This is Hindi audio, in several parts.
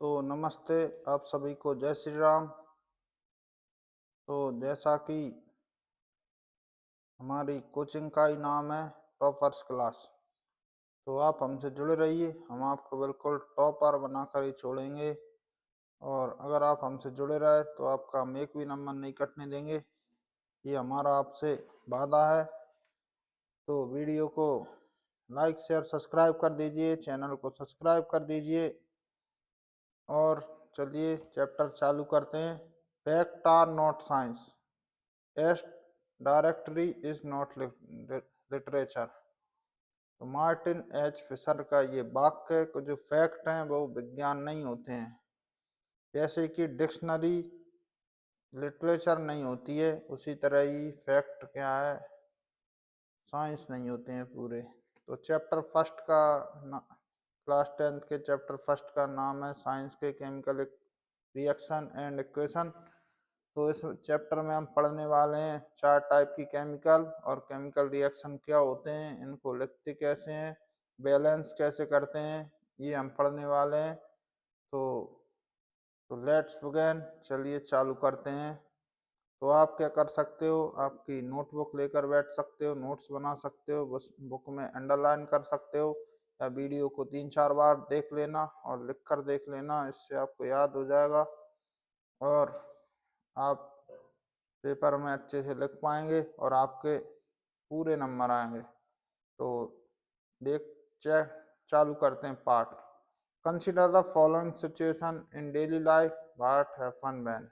तो नमस्ते आप सभी को जय श्री राम। तो जैसा कि हमारी कोचिंग का ही नाम है टॉपर्स क्लास, तो आप हमसे जुड़े रहिए। हम आपको बिल्कुल टॉपर बनाकर ही छोड़ेंगे। और अगर आप हमसे जुड़े रहे तो आपका हम एक भी नंबर नहीं कटने देंगे, ये हमारा आपसे वादा है। तो वीडियो को लाइक शेयर सब्सक्राइब कर दीजिए, चैनल को सब्सक्राइब कर दीजिए। और चलिए चैप्टर चालू करते हैं। Fact are not science, test directory is not literature. तो मार्टिन एच फिशर का ये वाक्य को जो फैक्ट हैं वो विज्ञान नहीं होते हैं, जैसे कि डिक्शनरी लिटरेचर नहीं होती है, उसी तरह ही फैक्ट क्या है, साइंस नहीं होते हैं पूरे। तो चैप्टर फर्स्ट का क्लास 10th के चैप्टर फर्स्ट का नाम है साइंस के केमिकल रिएक्शन एंड इक्वेशन। तो इस चैप्टर में हम पढ़ने वाले हैं 4 टाइप की केमिकल और केमिकल रिएक्शन क्या होते हैं, इनको लिखते कैसे हैं, बैलेंस कैसे करते हैं, ये हम पढ़ने वाले हैं। तो लेट्स बिगिन, चलिए चालू करते हैं। तो आप क्या कर सकते हो, आपकी नोटबुक लेकर बैठ सकते हो, नोट्स बना सकते हो, उस बुक में अंडरलाइन कर सकते हो, या वीडियो को 3-4 बार देख लेना और लिख कर देख लेना, इससे आपको याद हो जाएगा और आप पेपर में अच्छे से लिख पाएंगे और आपके पूरे नंबर आएंगे। तो देख चेक चालू करते हैं part. Consider the following situation in daily life, what happen when.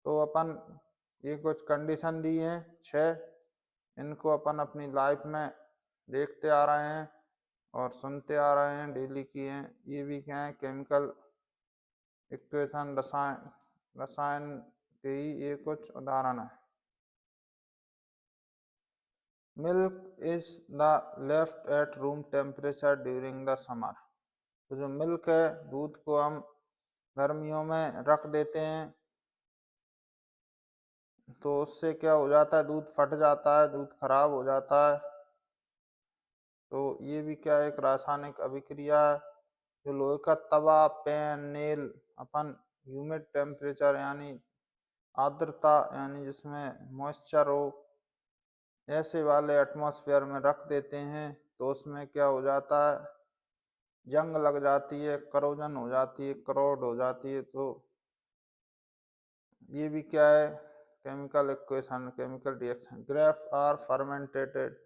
तो अपन ये कुछ कंडीशन दी हैं 6, इनको अपन अपनी लाइफ में देखते आ रहे हैं और सुनते आ रहे हैं, डेली की हैं। ये भी क्या है, केमिकल इक्वेशन, रसायन के ही ये कुछ उदाहरण है। Milk is the left at room temperature during the summer. तो जो मिल्क है, दूध को हम गर्मियों में रख देते हैं तो उससे क्या हो जाता है, दूध फट जाता है, दूध खराब हो जाता है। तो ये भी क्या है, एक रासायनिक अभिक्रिया है। जो लोहे का तवा, पेन, नेल अपन ह्यूमिड टेम्परेचर यानी आर्द्रता यानी जिसमें मॉइस्चर हो, ऐसे वाले एटमॉस्फेयर में रख देते हैं तो उसमें क्या हो जाता है, जंग लग जाती है, करोजन हो जाती है, करोड हो जाती है। तो ये भी क्या है, chemical equation, chemical reaction. Grapes are fermentated.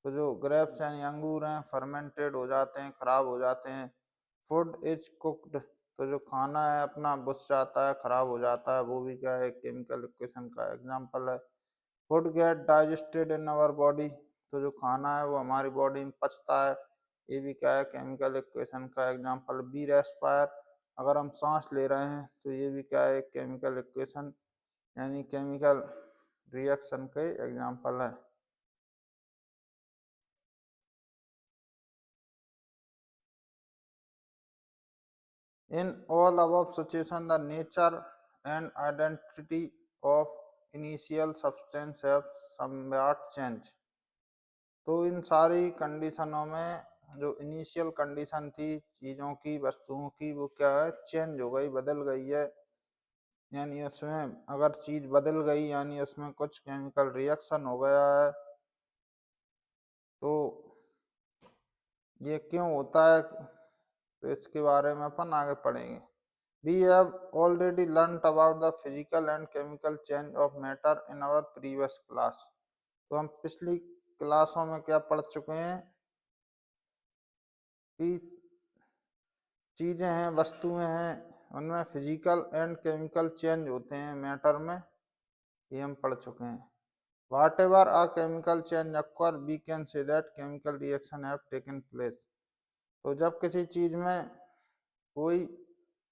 तो जो ग्रेप्स यानी अंगूर हैं, फर्मेंटेड हो जाते हैं, खराब हो जाते हैं। Food is cooked. तो जो खाना है अपना बुझ जाता है, खराब हो जाता है, वो भी क्या है, केमिकल इक्वेशन का एग्जांपल है। Food get digested in our body. तो जो खाना है वो हमारी बॉडी में पचता है, ये भी क्या है, केमिकल इक्वेशन का एग्जांपल। बी रेस्पायर, अगर हम सांस ले रहे हैं तो ये भी क्या है, केमिकल इक्वेशन यानी केमिकल रिएक्शन के एग्जांपल है। In all above situation, the nature and identity of initial substance have somewhat changed। तो इन सारी कंडीशनों में जो इनिशियल कंडीशन थी चीज़ों की, वस्तुओं की, वो क्या है, चेंज हो गई, बदल गई है। यानी उसमें अगर चीज़ बदल गई यानी उसमें कुछ केमिकल रिएक्शन हो गया है। तो ये क्यों होता है, तो इसके बारे में अपन आगे पढ़ेंगे। We have already learnt about the physical and chemical change of matter in our previous class। तो हम पिछली क्लासों में क्या पढ़ चुके हैं कि चीजें हैं, वस्तुएं हैं, उनमें फिजिकल एंड केमिकल चेंज होते हैं मैटर में, ये हम पढ़ चुके हैं। Whatever a chemical change occur, we can say that chemical reaction have taken place। तो जब किसी चीज में कोई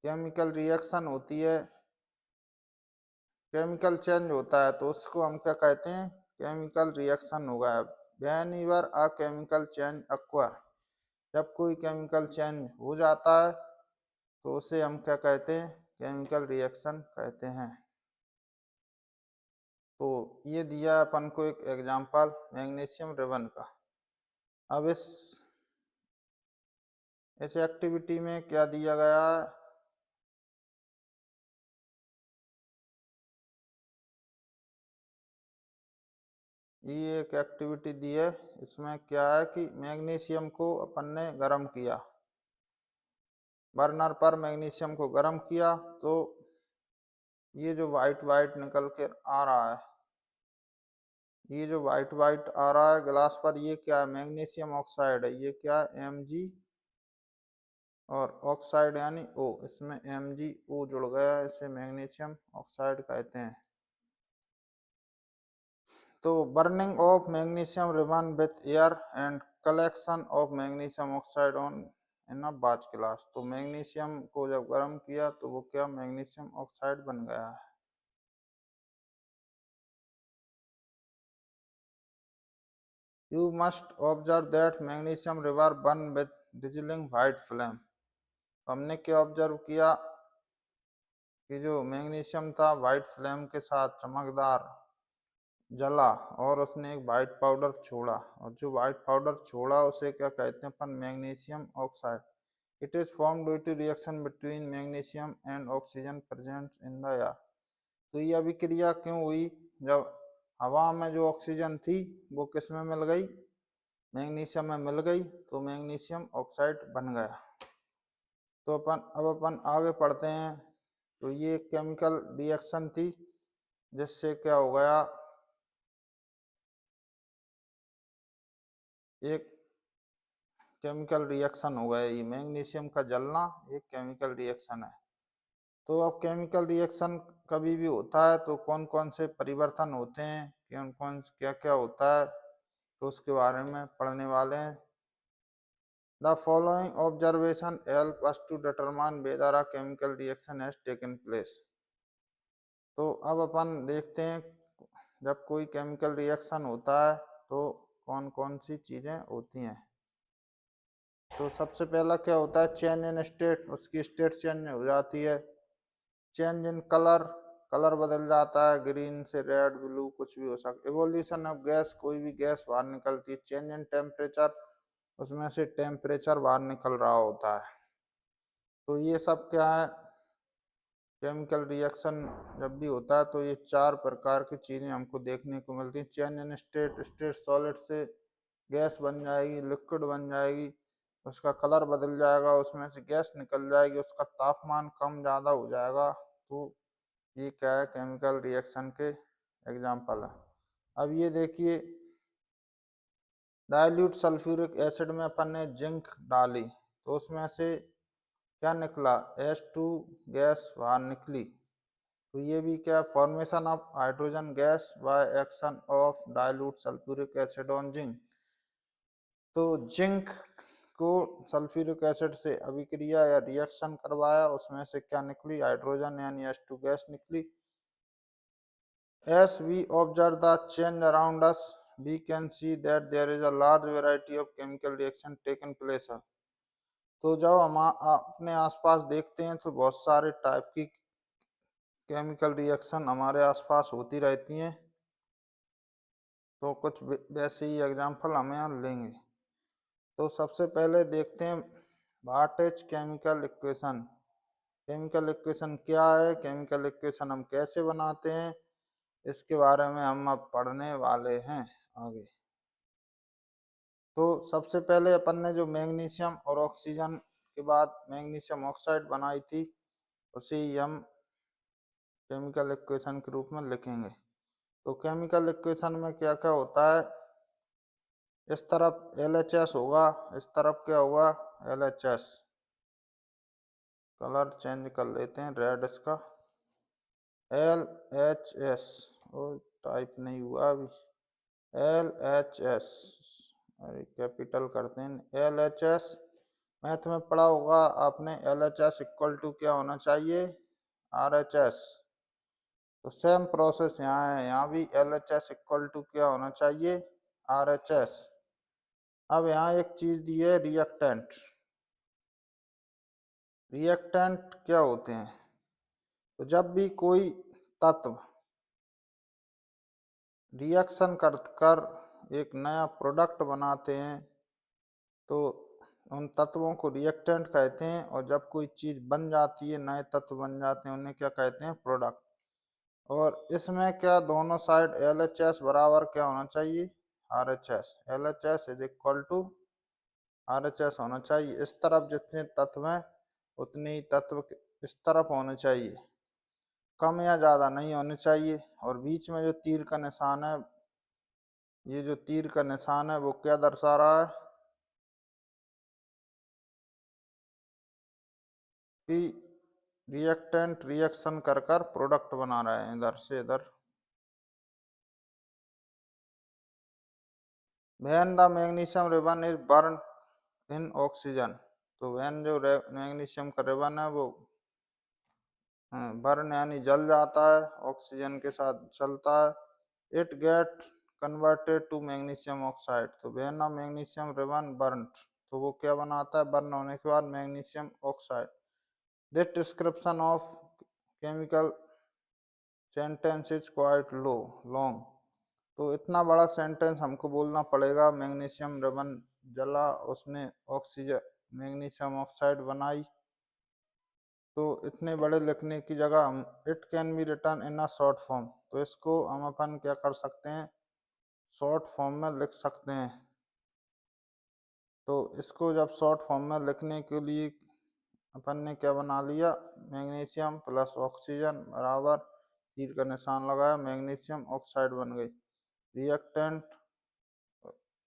केमिकल रिएक्शन होती है, केमिकल चेंज होता है, तो उसको हम क्या कहते हैं, केमिकल रिएक्शन हो गया। व्हेनेवर अ केमिकल चेंज अक्वर, जब कोई केमिकल चेंज हो जाता है तो उसे हम क्या कहते हैं, केमिकल रिएक्शन कहते हैं। तो ये दिया अपन को एक एग्जांपल मैग्नीशियम रिबन का। अब इस एक्टिविटी में क्या दिया गया है, ये एक एक्टिविटी दी है, इसमें क्या है कि मैग्नीशियम को अपन ने गर्म किया, बर्नर पर मैग्नीशियम को गर्म किया, तो ये जो वाइट वाइट निकल के आ रहा है, ये जो वाइट वाइट आ रहा है ग्लास पर, ये क्या है? मैग्नीशियम ऑक्साइड है। ये क्या है? Mg, और ऑक्साइड यानी O, इसमें MgO जुड़ गया, इसे मैग्नीशियम ऑक्साइड कहते हैं। तो burning of magnesium ribbon with air and collection of magnesium oxide on in a watch glass. तो मैग्नीशियम को जब गर्म किया तो वो क्या? मैग्नीशियम ऑक्साइड बन गया है। You must observe that magnesium river burn with dazzling white flame। हमने क्या ऑब्जर्व किया कि जो मैग्नीशियम था व्हाइट फ्लेम के साथ चमकदार जला, और उसने एक व्हाइट पाउडर छोड़ा, और जो व्हाइट पाउडर छोड़ा उसे क्या कहते हैं अपन? Magnesium oxide. It is form due to reaction between magnesium and oxygen present in the air. तो ये अभिक्रिया क्यों हुई? जब हवा में जो ऑक्सीजन थी वो किस में मिल गई? मैग्नीशियम में मिल गई, तो मैग्नीशियम ऑक्साइड बन गया। तो अपन आगे पढ़ते हैं। तो ये केमिकल रिएक्शन थी, जिससे क्या हो गया? एक केमिकल रिएक्शन हो गया। ये मैग्नीशियम का जलना एक केमिकल रिएक्शन है। तो अब केमिकल रिएक्शन कभी भी होता है तो कौन कौन से परिवर्तन होते हैं, कौन कौन क्या क्या होता है, तो उसके बारे में पढ़ने वाले हैं। The following observation help us to determine whether a chemical reaction has taken place. तो अब अपन देखते हैं जब कोई केमिकल रिएक्शन होता है तो कौन कौन सी चीजें होती हैं। तो सबसे पहला क्या होता है? चेंज इन स्टेट, उसकी स्टेट चेंज हो जाती है। चेंज इन कलर, कलर बदल जाता है, ग्रीन से रेड, ब्लू, कुछ भी हो सकता है। इवोल्यूशन ऑफ गैस, कोई भी गैस बाहर निकलती है। चेंज इन टेम्परेचर, उसमें से टेम्परेचर बाहर निकल रहा होता है। तो ये सब क्या है? केमिकल रिएक्शन जब भी होता है तो ये चार प्रकार की चीजें हमको देखने को मिलती हैं। Change in state, state solid से गैस बन जाएगी, लिक्विड बन जाएगी, उसका कलर बदल जाएगा, उसमें से गैस निकल जाएगी, उसका तापमान कम ज़्यादा हो जाएगा। तो ये क्या है? केमिकल रिएक्शन के एग्जाम्पल है। अब ये देखिए, डाइल्यूट सल्फ्यूरिक एसिड में अपन ने जिंक डाली तो उसमें से क्या निकला? H2 गैस बाहर निकली। तो ये भी क्या? Formation of hydrogen gas by action of dilute sulphuric acid on zinc. तो जिंक को सल्फ्यूरिक एसिड से अभिक्रिया या रिएक्शन करवाया, उसमें से क्या निकली? हाइड्रोजन यानी H2 गैस निकली। As we observe the change around us, we can see that there is a large variety of chemical reaction taken place है। तो जब हम अपने आसपास देखते हैं तो बहुत सारे टाइप की केमिकल रिएक्शन हमारे आसपास होती रहती हैं। तो कुछ वैसे ही एग्जाम्पल हम यहाँ लेंगे। तो सबसे पहले देखते हैं what is chemical equation. Chemical equation क्या है? केमिकल इक्वेशन हम कैसे बनाते हैं, इसके बारे में हम अब पढ़ने वाले हैं आगे। तो सबसे पहले अपन ने जो मैग्नीशियम और ऑक्सीजन के बाद मैग्नीशियम ऑक्साइड बनाई थी, उसे ही हम केमिकल इक्वेशन के रूप में लिखेंगे। तो केमिकल इक्वेशन में क्या क्या होता है? इस तरफ LHS होगा, इस तरफ क्या होगा? LHS। कलर चेंज कर लेते हैं, रेड इसका, LHS। और टाइप नहीं हुआ अभी, LHS। अरे कैपिटल करते हैं, LHS। मैथ में पढ़ा होगा आपने, LHS इक्वल टू क्या होना चाहिए? RHS। तो सेम प्रोसेस यहाँ है, यहाँ भी LHS इक्वल टू क्या होना चाहिए? RHS। अब यहाँ एक चीज दी है, रिएक्टेंट। रिएक्टेंट क्या होते हैं? तो जब भी कोई तत्व रिएक्शन कर एक नया प्रोडक्ट बनाते हैं तो उन तत्वों को रिएक्टेंट कहते हैं, और जब कोई चीज बन जाती है, नए तत्व बन जाते हैं, उन्हें क्या कहते हैं? प्रोडक्ट। और इसमें क्या दोनों साइड LHS बराबर क्या होना चाहिए, RHS। LHS is equal to RHS होना चाहिए। इस तरफ जितने तत्व हैं उतने ही तत्व इस तरफ होने चाहिए, कम या ज्यादा नहीं होने चाहिए। और बीच में जो तीर का निशान है, ये जो तीर का निशान है वो क्या दर्शा रहा है कि रिएक्टेंट रिएक्शन कर कर प्रोडक्ट बना रहे हैं इधर से इधर। When the magnesium ribbon is burn in oxygen, तो व्हेन जो मैग्नीशियम का रिबन है वो बर्न यानी जल जाता है, ऑक्सीजन के साथ चलता है। It get converted to magnesium oxide, तो when the magnesium ribbon burned, तो वो क्या बनाता है बर्न होने के बाद magnesium oxide. This description of chemical sentence is quite lo long, तो इतना बड़ा सेंटेंस हमको बोलना पड़ेगा। मैग्नीशियम रिबन जला, उसने ऑक्सीजन मैग्नीशियम ऑक्साइड बनाई, तो इतने बड़े लिखने की जगह हम it can be written in a short form, तो इसको हम अपन क्या कर सकते हैं शॉर्ट फॉर्म में लिख सकते हैं। तो इसको जब शॉर्ट फॉर्म में लिखने के लिए अपन ने क्या बना लिया, मैग्नीशियम प्लस ऑक्सीजन बराबर तीर का निशान लगाया, मैग्नीशियम ऑक्साइड बन गई। Reactant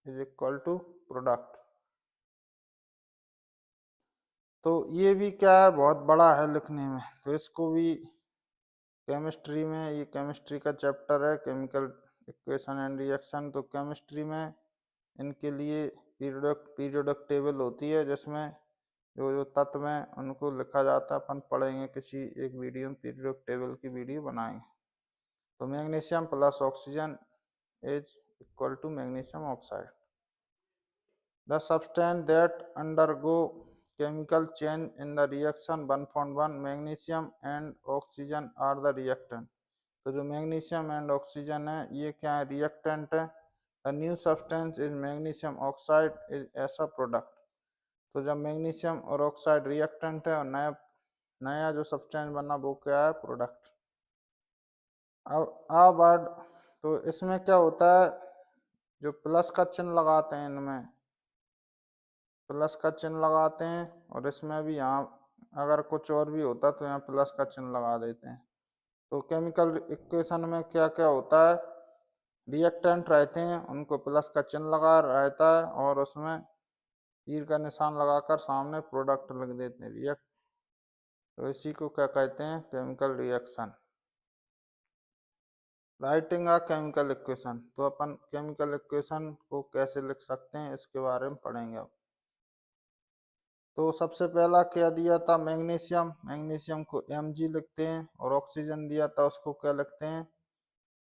is equal to product. तो ये भी क्या है बहुत बड़ा है लिखने में, तो इसको भी केमिस्ट्री में, ये केमिस्ट्री का चैप्टर है केमिकल इक्वेशन एंड रिएक्शन, तो केमिस्ट्री में इनके लिए पीरियोडिक टेबल होती है जिसमें जो जो तत्व हैं उनको लिखा जाता है। अपन पढ़ेंगे किसी एक वीडियो में, पीरियोडिक टेबल की वीडियो बनाएंगे। तो magnesium plus oxygen is equal to magnesium oxide. The substance that undergo chemical change in the reaction 1.1 magnesium and oxygen are the reactant, तो जो मैग्नीशियम एंड ऑक्सीजन है ये क्या है रिएक्टेंट है। The new substance is magnesium oxide is ऐसा प्रोडक्ट, तो जब मैग्नीशियम और ऑक्साइड रिएक्टेंट है और नया नया जो सब्सटेंस बना वो क्या है प्रोडक्ट। अब तो इसमें क्या होता है जो प्लस का चिन्ह लगाते हैं इनमें प्लस का चिन्ह लगाते हैं, और इसमें भी यहाँ अगर कुछ और भी होता तो यहाँ प्लस का चिन्ह लगा देते हैं। तो केमिकल इक्वेशन में क्या क्या होता है, रिएक्टेंट रहते हैं उनको प्लस का चिन्ह लगा रहता है और उसमें तीर का निशान लगाकर सामने प्रोडक्ट लिख देते हैं रिएक्ट, तो इसी को क्या कहते हैं chemical reaction. Writing a chemical equation, तो अपन केमिकल इक्वेशन को कैसे लिख सकते हैं इसके बारे में पढ़ेंगे अब। तो सबसे पहला क्या दिया था मैग्नीशियम, मैग्नीशियम को Mg लिखते हैं, और ऑक्सीजन दिया था उसको क्या लिखते हैं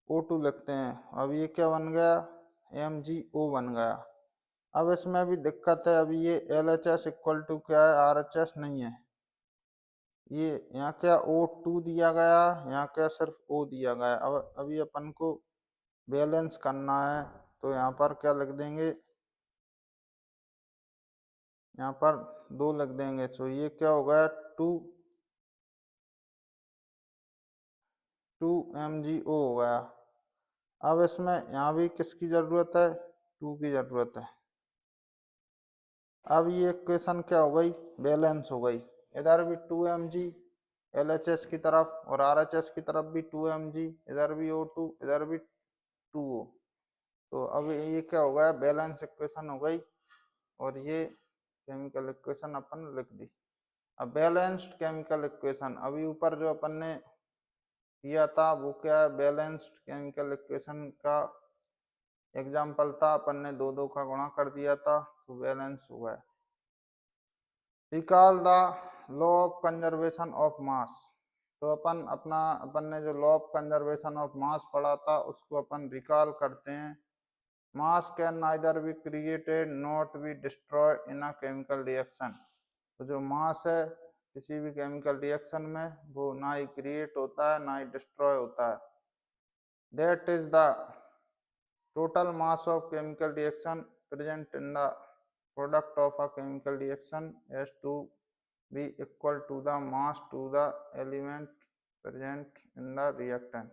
O2 लिखते हैं। अब ये क्या बन गया MgO बन गया। अब इसमें भी दिक्कत है, अभी ये LHS इक्वल टू क्या है RHS नहीं है, ये यहाँ क्या O2 दिया गया, यहाँ क्या सिर्फ O दिया गया। अब अभी अपन को बैलेंस करना है, तो यहाँ पर क्या लिख देंगे, यहाँ पर 2 लिख देंगे, तो ये क्या हो गया 2MgO हो गया। अब इसमें यहाँ भी किसकी जरूरत है 2 की जरूरत है। अब ये इक्वेशन क्या हो गई बैलेंस हो गई, इधर भी 2Mg LHS की तरफ और RHS की तरफ भी 2Mg, इधर भी O2 इधर भी 2O। तो अब ये क्या हो गया बैलेंस इक्वेशन हो गई, और ये केमिकल इक्वेशन अपन लिख दी। अब बैलेंस्ड केमिकल इक्वेशन, अभी ऊपर जो अपन ने किया था वो क्या है बैलेंस्ड केमिकल इक्वेशन का एग्जाम्पल था, अपन ने 2 का गुणा कर दिया था तो बैलेंस हुआ है। Recall the law of conservation of mass, तो अपन ने जो law of conservation of mass पढ़ा था उसको अपन रिकॉल करते हैं। मास can neither be created not be destroy in a chemical reaction, तो जो मास है किसी भी केमिकल रिएक्शन में वो ना ही क्रिएट होता है ना ही डिस्ट्रॉय होता है। That is the total mass of chemical reaction present in the product of a chemical reaction has to be equal to the mass to the element present in the reactant।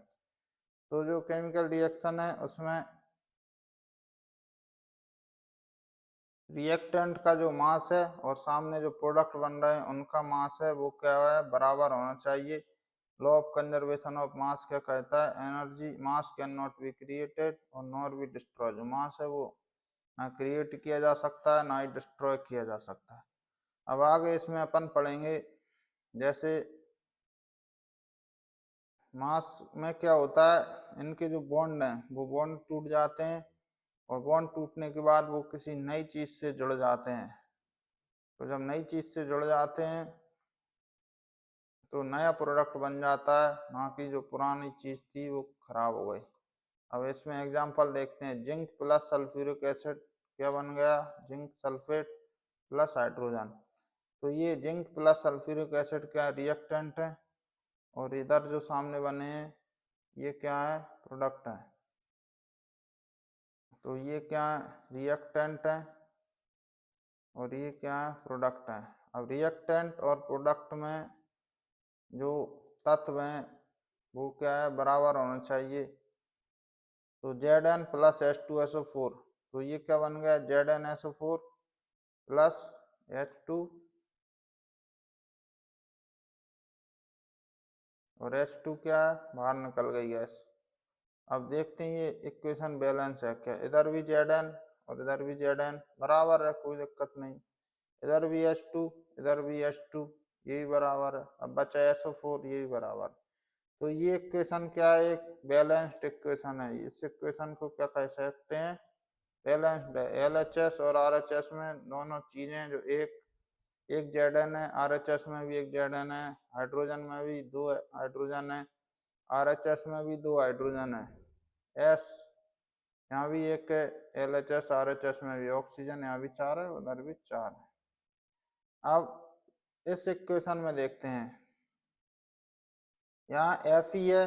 तो जो केमिकल रिएक्शन है उसमें रिएक्टेंट का जो मास है और सामने जो प्रोडक्ट बन रहे हैं उनका मास है वो क्या है, बराबर होना चाहिए। Law of conservation of mass क्या कहता है, energy mass can not be created और नॉट बी डिस्ट्रॉय। जो मास है वो ना क्रिएट किया जा सकता है ना ही डिस्ट्रॉय किया जा सकता है। अब आगे इसमें अपन पढ़ेंगे जैसे मास में क्या होता है, इनके जो बॉन्ड हैं वो बॉन्ड टूट जाते हैं और बॉन्ड टूटने के बाद वो किसी नई चीज से जुड़ जाते हैं। तो जब नई चीज से जुड़ जाते हैं तो नया प्रोडक्ट बन जाता है, ना कि जो पुरानी चीज थी वो खराब हो गई। अब इसमें एग्जांपल देखते हैं, जिंक प्लस सल्फ्यूरिक एसिड क्या बन गया, जिंक सल्फेट प्लस हाइड्रोजन। तो ये जिंक प्लस सल्फ्यूरिक एसिड क्या रिएक्टेंट है और इधर जो सामने बने हैं ये क्या है, प्रोडक्ट है। तो ये क्या है, रिएक्टेंट है और ये क्या है, प्रोडक्ट है। अब रिएक्टेंट और प्रोडक्ट में जो तत्व हैं वो क्या है, बराबर होना चाहिए। तो Zn प्लस H2SO4, तो ये क्या बन गया, ZnSO4 प्लस H2 और H2 क्या है, बाहर निकल गई गैस। अब देखते हैं ये इक्वेशन बैलेंस है क्या, इधर भी Zn और इधर भी Zn बराबर है, कोई दिक्कत नहीं। इधर भी H2 इधर भी H2, ये भी बराबर है। अब बचा SO4, ये भी बराबर। तो ये इक्वेशन क्या है, एक बैलेंस्ड इक्वेशन है। इस इक्वेशन को क्या कह सकते हैं, बैलेंस्ड है। LHS और RHS में दोनों चीजें जो एक एक Zn है, RHS में भी एक Zn है, हाइड्रोजन में भी दो हाइड्रोजन है, RHS में भी दो हाइड्रोजन है। S यहाँ भी एक है, LHS RHS में भी ऑक्सीजन, यहाँ भी चार है उधर भी चार है। अब इस इक्वेशन में देखते हैं, यहाँ Fe है,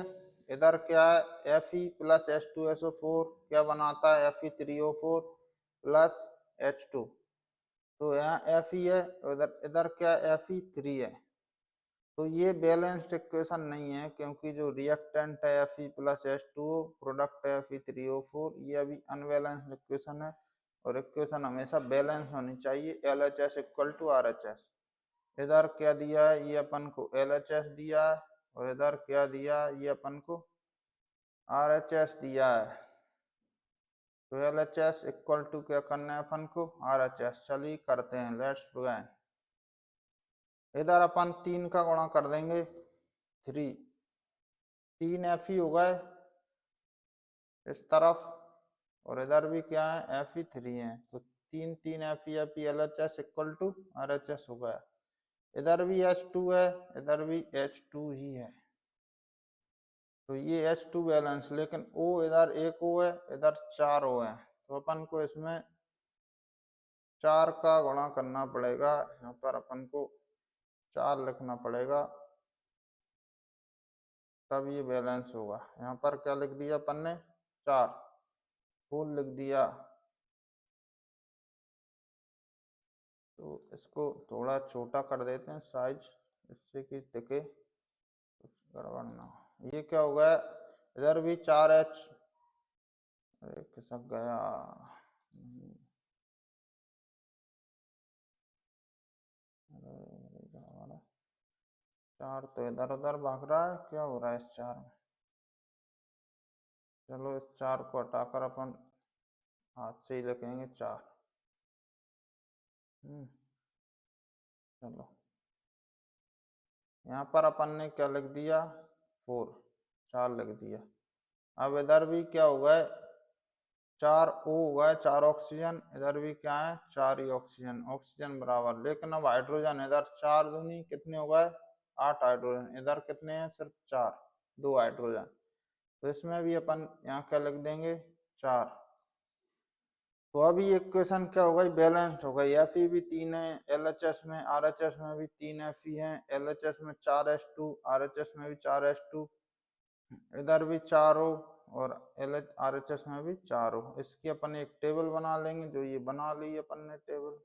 इधर क्या है, Fe प्लस H2SO4 क्या बनाता है, Fe3O4 प्लस H2। तो यहाँ Fe है, उधर इधर क्या Fe3 है। तो ये बैलेंस्ड इक्वेशन नहीं है क्योंकि जो रिएक्टेंट है Fe प्लस H2O, प्रोडक्ट है Fe3O4, ये अभी अनबैलेंस्ड इक्वेशन है। और इक्वेशन हमेशा बैलेंस होनी चाहिए, LHS इक्वल टू RHS। इधर क्या दिया है, ये अपन को LHS दिया है और इधर क्या दिया है, ये अपन को RHS दिया है। तो LHS इक्वल टू क्या करना है अपन को, RHS। चलिए करते हैं, लेट्स बिगिन। इधर अपन 3 का गुणा कर देंगे 3, 3 Fe हो गए इस तरफ और इधर भी क्या है, Fe3 है। तो 3 Fe LHS equal to RHS हो गया। इधर भी H2 है, इधर भी H2 ही है। तो ये H2 बैलेंस, लेकिन O इधर एक O है, इधर 4 O है। तो अपन को इसमें 4 का गुणा करना पड़ेगा, यहाँ पर अपन को 4 लिखना पड़ेगा, तब ये बैलेंस होगा। यहाँ पर क्या लिख दिया अपन ने, 4 फुल लिख दिया। तो इसको थोड़ा छोटा कर देते हैं साइज, इससे कि दिखे कुछ गड़बड़ ना हो। ये क्या हो गया, इधर भी 4H, अरे खिसक गया, अरे 4 तो इधर उधर भाग रहा है, क्या हो रहा है इस 4 में। चलो इस 4 को हटाकर अपन हाथ से ही लिखेंगे 4। चलो यहाँ पर अपन ने क्या लिख दिया, 4, 4 लिख दिया। अब इधर भी क्या हो गए, 4 O हो गए, 4 ऑक्सीजन, इधर भी क्या है, 4 ही ऑक्सीजन, ऑक्सीजन बराबर। लेकिन अब हाइड्रोजन इधर 4 दूनी कितने हो गए, 8 हाइड्रोजन, इधर कितने हैं, सिर्फ 4, 2 हाइड्रोजन। तो इसमें भी अपन यहाँ क्या लिख देंगे, 4। तो अभी इक्वेशन क्या हो गई, बैलेंस्ड हो गई। Fe भी 3 है, LHS में RHS में भी 3 Fe है, LHS में 4 H2, RHS में भी 4 H2, इधर भी 4 हो और RHS में भी 4 हो। इसकी अपन एक टेबल बना लेंगे, जो ये बना ली अपन ने टेबल,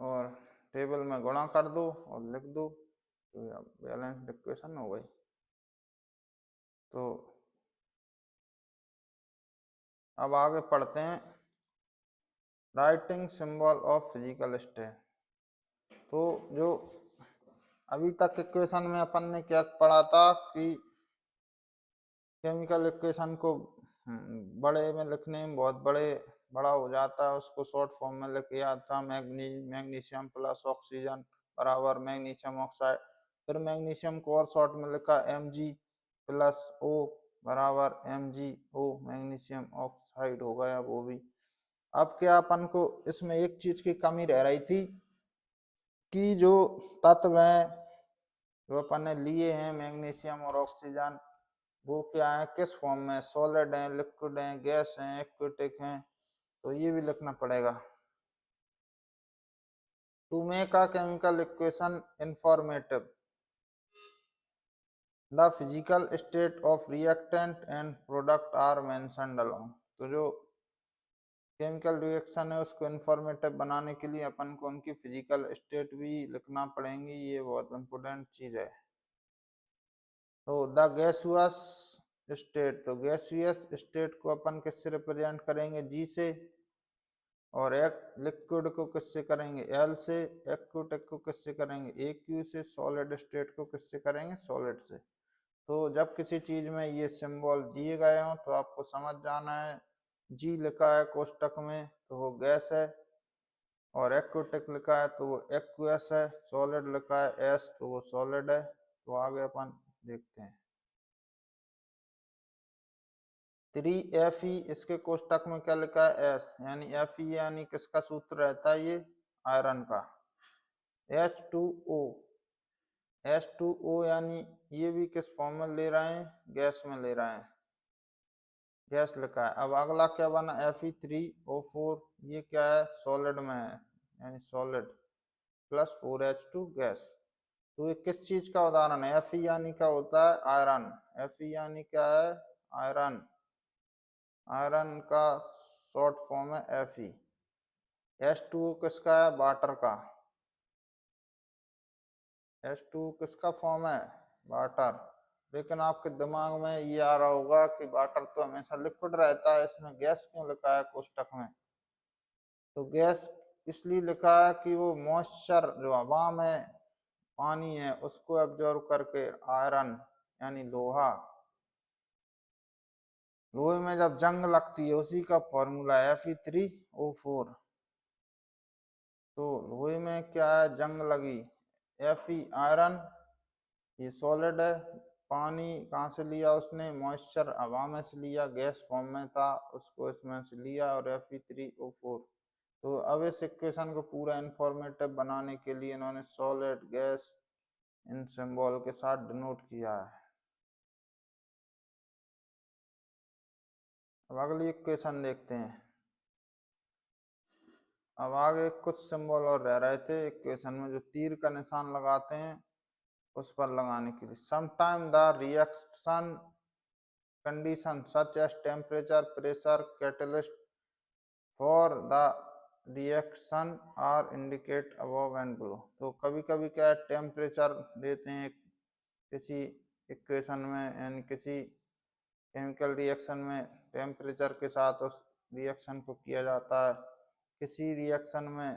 और टेबल में गुणा कर दो और लिख दो, तो बैलेंस्ड इक्वेशन हो गई। तो अब आगे पढ़ते हैं writing symbol of physical state. तो जो अभी तक इक्वेशन में अपन ने क्या पढ़ा था कि केमिकल इक्वेशन को बड़े में लिखने में बहुत बड़ा हो जाता है, उसको शॉर्ट फॉर्म में लिख लिया था मैग्नीशियम प्लस ऑक्सीजन बराबर मैग्नीशियम ऑक्साइड। फिर मैग्नीशियम को और शॉर्ट में लिखा Mg प्लस O बराबर MgO मैग्नीशियम ऑक्साइड हो गया वो भी। अब क्या अपन को इसमें एक चीज की कमी रह रही थी कि जो तत्व हैं जो अपन ने लिए हैं मैग्नीशियम और ऑक्सीजन, वो क्या है, किस फॉर्म में, सॉलिड है, लिक्विड है, गैस है, एक्विटिक है, तो ये भी लिखना पड़ेगा। To make a chemical equation informative the physical state of reactant and product are mentioned along. तो जो केमिकल रिएक्शन है उसको इंफॉर्मेटिव बनाने के लिए अपन को उनकी फिजिकल स्टेट भी लिखना पड़ेंगी, ये बहुत इंपोर्टेंट चीज है। तो द गैसियस स्टेट, तो गैसियस स्टेट को अपन किससे रिप्रेजेंट करेंगे, जी से, और एक लिक्विड को किससे करेंगे, एल से, एक्विटिक को किससे करेंगे, ए क्यू से, सॉलिड स्टेट को किससे करेंगे, सॉलिड से। तो जब किसी चीज में ये सिंबल दिए गए हो तो आपको समझ जाना है, जी लिखा है कोष्टक में तो वो गैस है, और एक्विटिक लिखा है तो वो एक्वियस है, सॉलिड लिखा है एस तो वो सॉलिड है। तो आगे अपन देखते हैं 3Fe, इसके कोष्टक में क्या लिखा है, एस, यानी Fe यानी किसका सूत्र रहता है, ये आयरन का। H2O, H2O यानी ये भी किस फॉर्म में ले रहे हैं, गैस में ले रहे हैं, गैस लिखा है। अब अगला क्या बना, Fe3O4, ये क्या है, सॉलिड में है यानी सॉलिड, प्लस 4H2 गैस। तो ये किस चीज का उदाहरण है, Fe यानी क्या होता है, आयरन, Fe यानी क्या है, आयरन, आयरन का शॉर्ट फॉर्म है Fe। H2O किसका है, वाटर का, H2O किसका फॉर्म है, वाटर। लेकिन आपके दिमाग में ये आ रहा होगा कि वाटर तो हमेशा लिक्विड रहता है, इसमें गैस क्यों लिखा है कोष्टक में। तो गैस इसलिए लिखा है कि वो मॉइस्चर जो हवा में पानी है उसको एब्जॉर्व करके आयरन यानी लोहा, लोहे में जब जंग लगती है उसी का फॉर्मूला है Fe3O4। तो लोहे में क्या है, जंग लगी, Fe आयरन, ये सॉलिड है, पानी कहाँ से लिया उसने, मॉइस्चर हवा में से लिया, गैस फॉर्म में था उसको इसमें से लिया, और Fe3O4। तो अब इस इक्वेशन को पूरा इंफॉर्मेटिव बनाने के लिए इन्होंने सॉलिड गैस इन सिंबल के साथ डिनोट किया है। अब अगली इक्वेशन देखते हैं। अब आगे कुछ सिंबल और रह रहे थे इक्वेशन में, जो तीर का निशान लगाते हैं उस पर लगाने के लिए। Sometime the reaction condition such as temperature, pressure, catalyst for the reaction are indicate above and below. तो कभी कभी क्या है, टेम्परेचर देते हैं किसी इक्वेशन में, यानी किसी केमिकल रिएक्शन में टेम्परेचर के साथ उस रिएक्शन को किया जाता है, किसी रिएक्शन में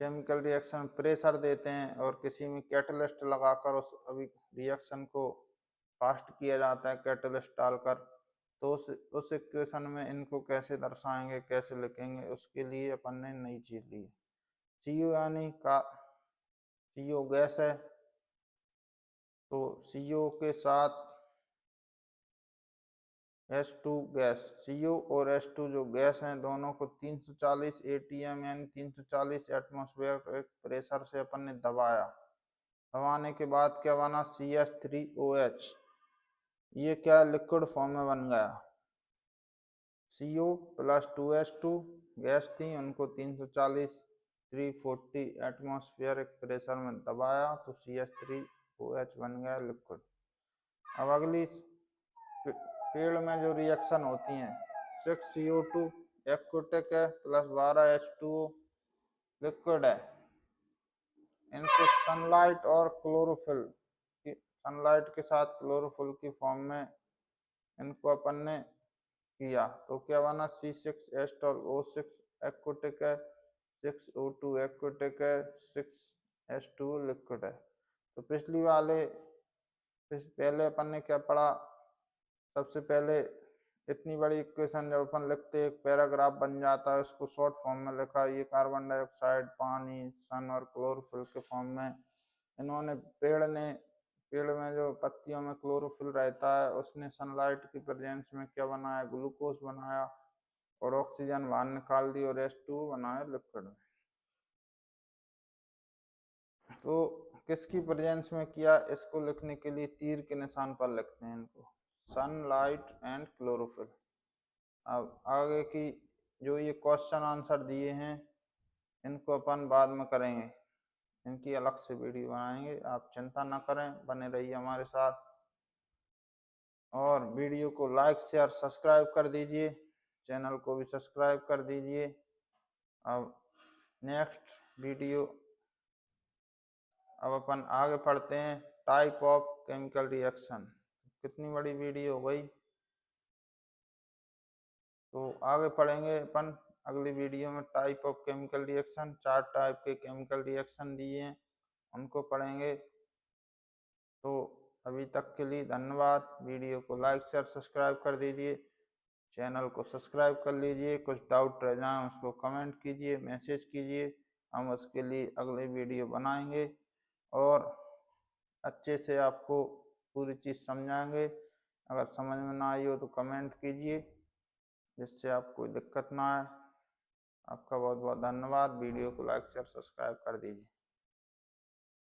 केमिकल रिएक्शन प्रेशर देते हैं, और किसी में कैटलिस्ट लगाकर उस अभी रिएक्शन को फास्ट किया जाता है कैटलिस्ट डालकर। तो उस इक्वेशन में इनको कैसे दर्शाएंगे, कैसे लिखेंगे, उसके लिए अपन ने नई चीज ली। CO यानी का CO गैस है, तो CO के साथ H2 गैस, CO और H2 जो गैस हैं दोनों को 340 ATM यानी 340 एटमॉस्फेयर प्रेशर से अपन ने दबाया। दबाने के बाद क्या बना, CH3OH, ये क्या लिक्विड फॉर्म में बन गया। CO प्लस 2H2 गैस थी, उनको 340 340 एटमॉस्फेयर प्रेशर में दबाया तो CH3OH बन गया लिक्विड। अब अगली पेड़ में जो रिएक्शन होती हैं, 6CO2 एक्विटिक है, प्लस 12H2O लिक्विड है। इनको सनलाइट और क्लोरोफिल सनलाइट के साथ क्लोरोफिल की फॉर्म में इनको अपन ने किया तो क्या बना, C6H12O6 एक्वेटिक है, 6O2 एक्वेटिक है, 6H2 लिक्विड है। तो पहले अपन ने क्या पढ़ा, सबसे पहले इतनी बड़ी इक्वेशन जब अपन लिखते एक पैराग्राफ बन जाता है, उसको शॉर्ट फॉर्म में लिखा, ये कार्बन डाइऑक्साइड, पानी, सन और क्लोरोफिल के फॉर्म में। इन्होंने पेड़ में जो पत्तियों में क्लोरोफिल रहता है उसने सनलाइट की प्रेजेंस में क्या बनाया, ग्लूकोज बनाया और ऑक्सीजन बाहर निकाल दी और H2 बनाया लिक्विड में। तो किसकी प्रेजेंस में किया, इसको लिखने के लिए तीर के निशान पर लिखते हैं इनको, सनलाइट एंड क्लोरोफिल। अब आगे की जो ये क्वेश्चन आंसर दिए हैं इनको अपन बाद में करेंगे, इनकी अलग से वीडियो बनाएंगे, आप चिंता ना करें, बने रहिए हमारे साथ और वीडियो को लाइक शेयर सब्सक्राइब कर दीजिए, चैनल को भी सब्सक्राइब कर दीजिए। अब नेक्स्ट वीडियो, अब अपन आगे पढ़ते हैं टाइप ऑफ केमिकल रिएक्शन। कितनी बड़ी वीडियो हो गई, तो आगे पढ़ेंगे अपन अगली वीडियो में type of chemical reaction. 4 type के केमिकल रिएक्शन दिए हैं, उनको पढ़ेंगे। तो अभी तक के लिए धन्यवाद। वीडियो को लाइक शेयर सब्सक्राइब कर दीजिए, चैनल को सब्सक्राइब कर लीजिए। कुछ डाउट रह जाए उसको कमेंट कीजिए, मैसेज कीजिए, हम उसके लिए अगले वीडियो बनाएंगे और अच्छे से आपको पूरी चीज़ समझाएंगे। अगर समझ में ना आई हो तो कमेंट कीजिए, जिससे आपको कोई दिक्कत ना आए। आपका बहुत बहुत धन्यवाद। वीडियो को लाइक शेयर सब्सक्राइब कर दीजिए।